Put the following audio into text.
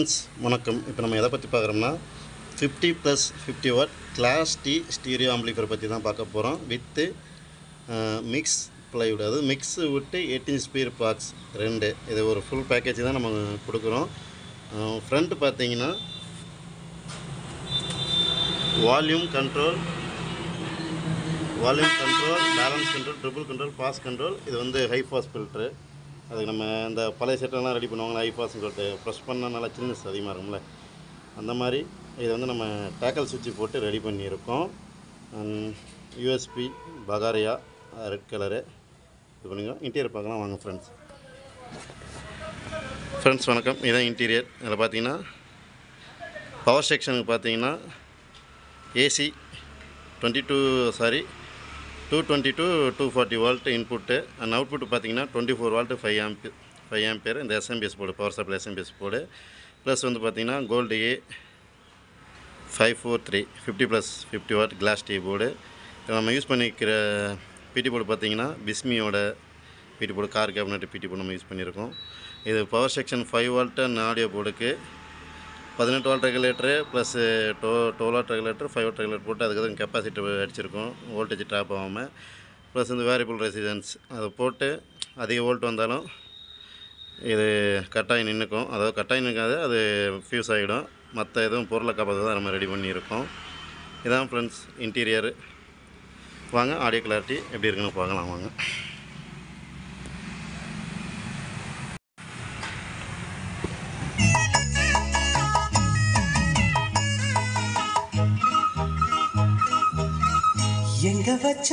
Friends வணக்கம். இப்போ நம்ம எதை பற்றி பார்க்குறோம்னா 50+50 watt class D stereo amplifier பற்றி தான் பார்க்க போகிறோம். வித்து மிக்ஸ் ப்ளைவுட், அதாவது மிக்ஸு விட்டு 8 இன்ச் ஸ்பீர் பாக்ஸ் 2. இது ஒரு ஃபுல் பேக்கேஜ் தான் நம்ம கொடுக்குறோம். ஃப்ரண்ட் பார்த்தீங்கன்னா volume control, balance control, treble control, bass control. இது வந்து ஹை பாஸ் ஃபில்ட்ரு. அதுக்கு நம்ம இந்த பழைய செட்டெல்லாம் ரெடி பண்ணுவாங்க, ஹை பாஸ்ன்னு சொல்லிட்டு ப்ரெஸ் பண்ணால் நல்லா சில்னஸ் அதிகமாக இருக்கும்ல, அந்த மாதிரி இதை வந்து நம்ம டேக்கல் சுவிட்சு போட்டு ரெடி பண்ணியிருக்கோம். யூஎஸ்பி பகாரியா ரெட் கலரு இது பண்ணிக்கலாம். இன்டீரியர் பார்க்கலாம் வாங்க ஃப்ரெண்ட்ஸ் வணக்கம். இதுதான் இன்டீரியர். இதில் பார்த்தீங்கன்னா பவர் செக்ஷனுக்கு பார்த்தீங்கன்னா AC 220 to 240 volt input. And output பார்த்தீங்கன்னா 24 வால்ட்டு 5 ஆம்பியர். இந்த SMPS board, power supply SMPS board. Plus வந்து பார்த்தீங்கன்னா gold A543 50+50 watt class D board. நம்ம யூஸ் பண்ணிக்கிற பிடி போர்டு பார்த்தீங்கன்னா பிஸ்மியோட PD board, car cabinet PD board நம்ம யூஸ் பண்ணியிருக்கோம். இது power section 5 volt and audio போர்டுக்கு 18 watt regulator plus 12 watt regulator, 5 watt regulator போட்டு அதுக்கு தான் கெப்பாசிட்டி அடிச்சிருக்கோம், வோல்டேஜ் ட்ராப் ஆகாமல். ப்ளஸ் இந்த வேரியபிள் ரெசிஸ்டன்ஸ் அதை போட்டு அதிக வோல்ட் வந்தாலும் இது கட்டாயம் நின்றுக்கும். அதாவது கட்டாயம் நிற்காது, அது ஃபியூஸ் ஆகிடும். மற்ற எதுவும் பொருளை காப்பாற்ற தான் நம்ம ரெடி பண்ணியிருக்கோம். இதான் ஃப்ரெண்ட்ஸ் இன்டீரியரு. வாங்க ஆடியோ கிளாரிட்டி எப்படி இருக்குன்னு பார்க்கலாம் வாங்க. எங்க வச்ச